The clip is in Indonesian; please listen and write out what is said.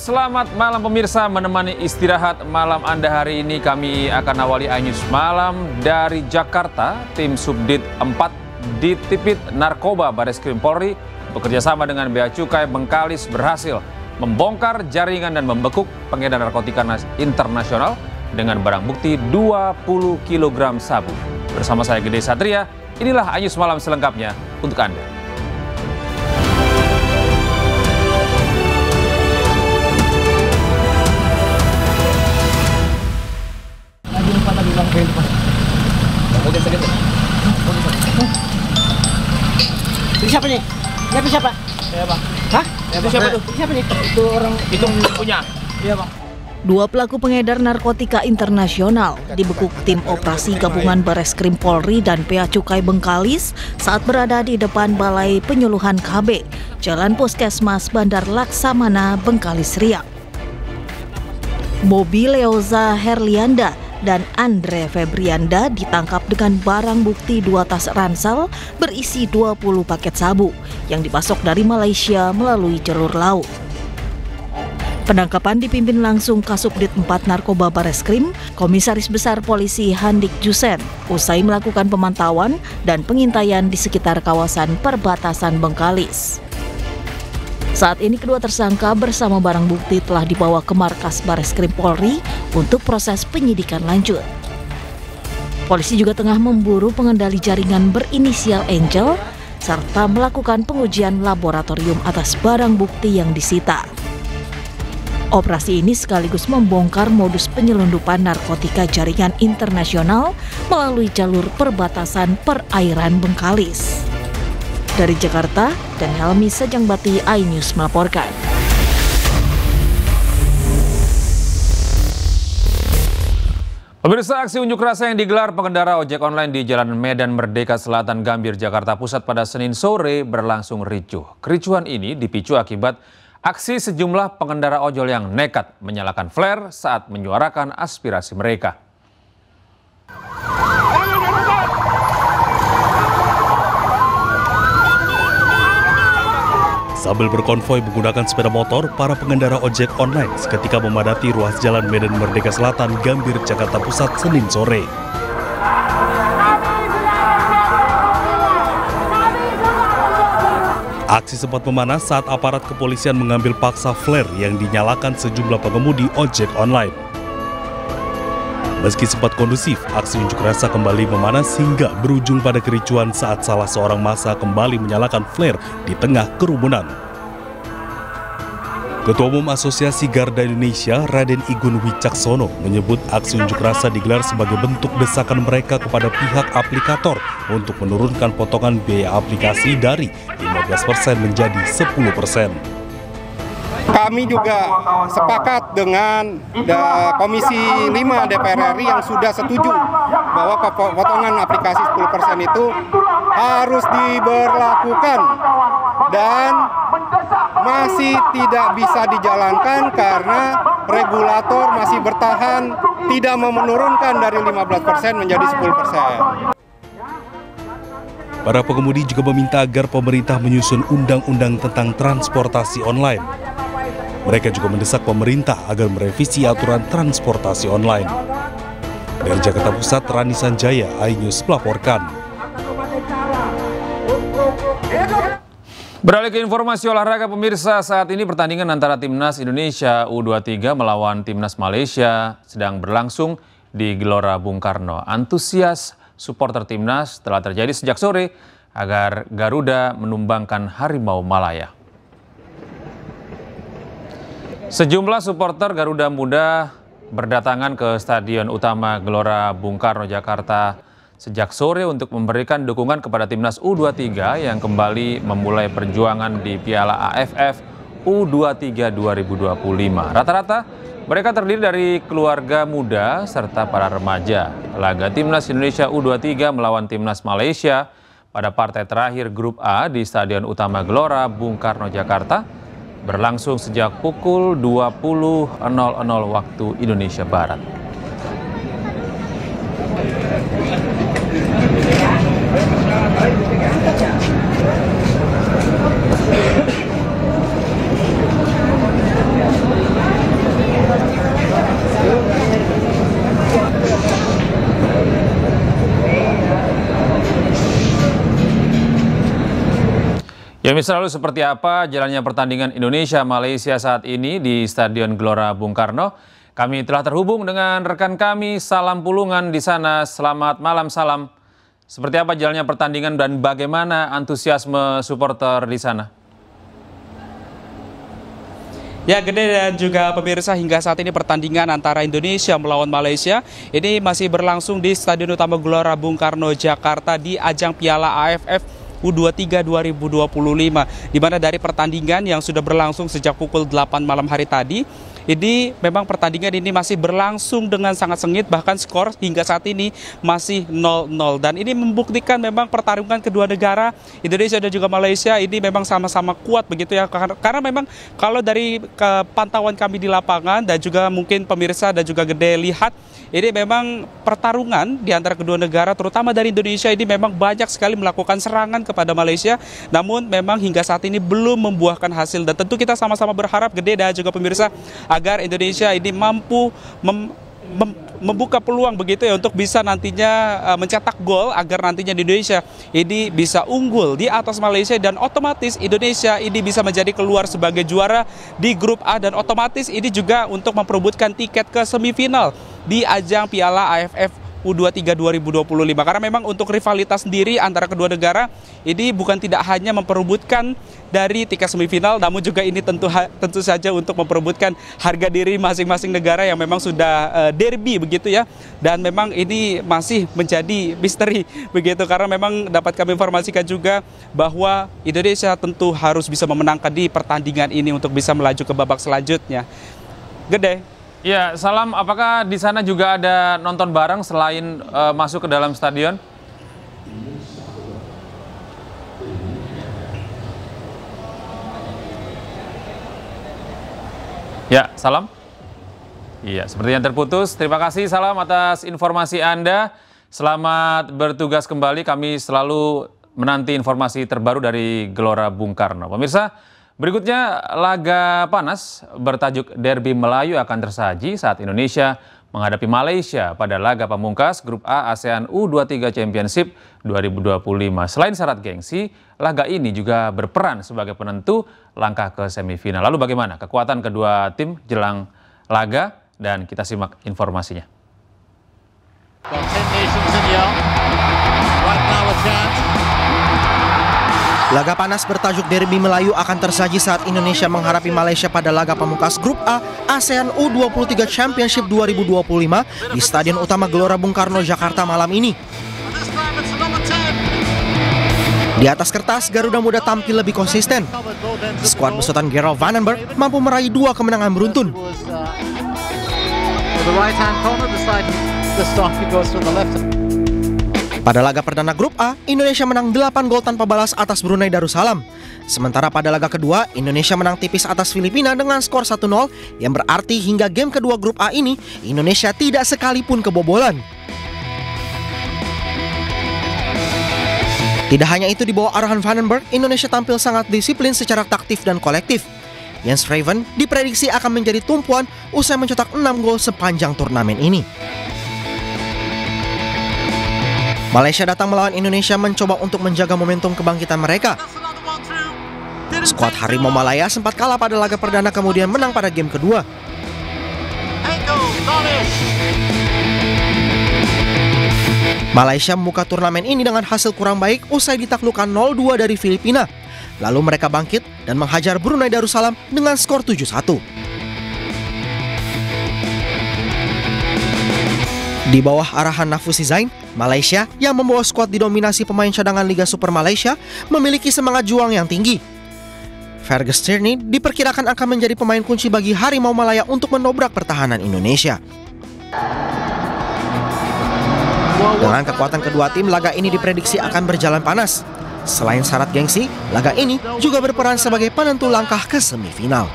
selamat malam pemirsa, menemani istirahat malam Anda hari ini kami akan awali iNews Malam dari Jakarta. Tim Subdit 4 Ditipit Narkoba Bareskrim Polri bekerjasama dengan Bea Cukai Bengkalis berhasil membongkar jaringan dan membekuk pengedar narkotika internasional dengan barang bukti 20 kg sabu. Bersama saya Gede Satria, inilah iNews Malam selengkapnya untuk Anda. Siapa nih? Siapa? Iya, Bang. Hah? Itu siapa tuh? Siapa nih? Itu orang Itu punya. Iya, Bang. Dua pelaku pengedar narkotika internasional dibekuk tim operasi gabungan Bareskrim Polri dan Bea Cukai Bengkalis saat berada di depan Balai Penyuluhan KB, Jalan Puskesmas Bandar Laksamana, Bengkalis, Riau. Bobby Leoza Herlianda dan Andre Febrianda ditangkap dengan barang bukti 2 tas ransel berisi 20 paket sabu yang dipasok dari Malaysia melalui jalur laut. Penangkapan dipimpin langsung Kasubdit 4 Narkoba Bareskrim, Komisaris Besar Polisi Handik Jusen, usai melakukan pemantauan dan pengintaian di sekitar kawasan perbatasan Bengkalis. Saat ini kedua tersangka bersama barang bukti telah dibawa ke markas Bareskrim Polri untuk proses penyidikan lanjut. Polisi juga tengah memburu pengendali jaringan berinisial Angel serta melakukan pengujian laboratorium atas barang bukti yang disita. Operasi ini sekaligus membongkar modus penyelundupan narkotika jaringan internasional melalui jalur perbatasan perairan Bengkalis. Dari Jakarta, dan Helmi Sejangbati, iNews melaporkan. Pemirsa, aksi unjuk rasa yang digelar pengendara ojek online di Jalan Medan Merdeka Selatan, Gambir, Jakarta Pusat pada Senin sore berlangsung ricuh. Kericuhan ini dipicu akibat aksi sejumlah pengendara ojol yang nekat menyalakan flare saat menyuarakan aspirasi mereka. Sambil berkonvoi menggunakan sepeda motor, para pengendara ojek online seketika memadati ruas Jalan Medan Merdeka Selatan, Gambir, Jakarta Pusat, Senin sore. Aksi sempat memanas saat aparat kepolisian mengambil paksa flare yang dinyalakan sejumlah pengemudi ojek online. Meski sempat kondusif, aksi unjuk rasa kembali memanas hingga berujung pada kericuan saat salah seorang massa kembali menyalakan flare di tengah kerumunan. Ketua Umum Asosiasi Garda Indonesia, Raden Igun Wicaksono, menyebut aksi unjuk rasa digelar sebagai bentuk desakan mereka kepada pihak aplikator untuk menurunkan potongan biaya aplikasi dari 15% menjadi 10%. Kami juga sepakat dengan Komisi 5 DPR RI yang sudah setuju bahwa potongan aplikasi 10% itu harus diberlakukan dan masih tidak bisa dijalankan karena regulator masih bertahan tidak mau menurunkan dari 15% menjadi 10%. Para pengemudi juga meminta agar pemerintah menyusun undang-undang tentang transportasi online. Mereka juga mendesak pemerintah agar merevisi aturan transportasi online. Dari Jakarta Pusat, Rani Sanjaya, iNews melaporkan. Beralih ke informasi olahraga pemirsa, saat ini pertandingan antara Timnas Indonesia U23 melawan Timnas Malaysia sedang berlangsung di Gelora Bung Karno. Antusias supporter Timnas telah terjadi sejak sore agar Garuda menumbangkan Harimau Malaya. Sejumlah supporter Garuda Muda berdatangan ke Stadion Utama Gelora Bung Karno, Jakarta sejak sore untuk memberikan dukungan kepada Timnas U23 yang kembali memulai perjuangan di Piala AFF U23 2025. Rata-rata mereka terdiri dari keluarga muda serta para remaja. Laga Timnas Indonesia U23 melawan Timnas Malaysia pada partai terakhir Grup A di Stadion Utama Gelora Bung Karno, Jakarta berlangsung sejak pukul 20.00 waktu Indonesia Barat. Ya, misal lalu seperti apa jalannya pertandingan Indonesia-Malaysia saat ini di Stadion Gelora Bung Karno? Kami telah terhubung dengan rekan kami Salam Pulungan di sana. Selamat malam, Salam. Seperti apa jalannya pertandingan dan bagaimana antusiasme supporter di sana? Ya, Gede dan juga pemirsa, hingga saat ini pertandingan antara Indonesia melawan Malaysia ini masih berlangsung di Stadion Utama Gelora Bung Karno, Jakarta di ajang Piala AFF U23 2025, di mana dari pertandingan yang sudah berlangsung sejak pukul 8 malam hari tadi, ini memang pertandingan ini masih berlangsung dengan sangat sengit, bahkan skor hingga saat ini masih 0-0. Dan ini membuktikan memang pertarungan kedua negara, Indonesia dan juga Malaysia, ini memang sama-sama kuat begitu ya. Karena memang kalau dari pantauan kami di lapangan dan juga mungkin pemirsa dan juga Gede lihat, ini memang pertarungan di antara kedua negara, terutama dari Indonesia, ini memang banyak sekali melakukan serangan kepada Malaysia. Namun memang hingga saat ini belum membuahkan hasil. Dan tentu kita sama-sama berharap, Gede dan juga pemirsa, agar Indonesia ini mampu membuka peluang begitu ya untuk bisa nantinya mencetak gol agar nantinya Indonesia ini bisa unggul di atas Malaysia, dan otomatis Indonesia ini bisa menjadi keluar sebagai juara di grup A, dan otomatis ini juga untuk memperebutkan tiket ke semifinal di ajang Piala AFF U23 2025. Karena memang untuk rivalitas sendiri antara kedua negara ini bukan tidak hanya memperebutkan dari tiket semifinal, namun juga ini tentu saja untuk memperebutkan harga diri masing-masing negara yang memang sudah derby begitu ya. Dan memang ini masih menjadi misteri begitu, karena memang dapat kami informasikan juga bahwa Indonesia tentu harus bisa memenangkan di pertandingan ini untuk bisa melaju ke babak selanjutnya. Gede. Ya, Salam, apakah di sana juga ada nonton bareng selain masuk ke dalam stadion? Ya, Salam. Iya, sepertinya terputus. Terima kasih, Salam, atas informasi Anda. Selamat bertugas kembali. Kami selalu menanti informasi terbaru dari Gelora Bung Karno. Pemirsa, berikutnya laga panas bertajuk Derby Melayu akan tersaji saat Indonesia menghadapi Malaysia pada laga pamungkas Grup A ASEAN U23 Championship 2025. Selain syarat gengsi, laga ini juga berperan sebagai penentu langkah ke semifinal. Lalu bagaimana kekuatan kedua tim jelang laga? Dan kita simak informasinya. Laga panas bertajuk Derby Melayu akan tersaji saat Indonesia menghadapi Malaysia pada laga pamungkas Grup A ASEAN U23 Championship 2025 di Stadion Utama Gelora Bung Karno, Jakarta malam ini. Di atas kertas, Garuda Muda tampil lebih konsisten. Skuad besutan Gerald Vandenberg mampu meraih 2 kemenangan beruntun. Pada laga perdana Grup A, Indonesia menang 8 gol tanpa balas atas Brunei Darussalam. Sementara pada laga kedua, Indonesia menang tipis atas Filipina dengan skor 1-0, yang berarti hingga game kedua Grup A ini, Indonesia tidak sekalipun kebobolan. Tidak hanya itu, di bawah arahan Vandenberg, Indonesia tampil sangat disiplin secara taktif dan kolektif. Jens Raven diprediksi akan menjadi tumpuan usai mencetak 6 gol sepanjang turnamen ini. Malaysia datang melawan Indonesia mencoba untuk menjaga momentum kebangkitan mereka. Skuad Harimau Malaya sempat kalah pada laga perdana, kemudian menang pada game kedua. Malaysia membuka turnamen ini dengan hasil kurang baik usai ditaklukkan 0-2 dari Filipina. Lalu mereka bangkit dan menghajar Brunei Darussalam dengan skor 7-1. Di bawah arahan Nafusi Zain, Malaysia yang membawa skuad didominasi pemain cadangan Liga Super Malaysia memiliki semangat juang yang tinggi. Fergus Tierney diperkirakan akan menjadi pemain kunci bagi Harimau Malaya untuk mendobrak pertahanan Indonesia. Dengan kekuatan kedua tim, laga ini diprediksi akan berjalan panas. Selain syarat gengsi, laga ini juga berperan sebagai penentu langkah ke semifinal.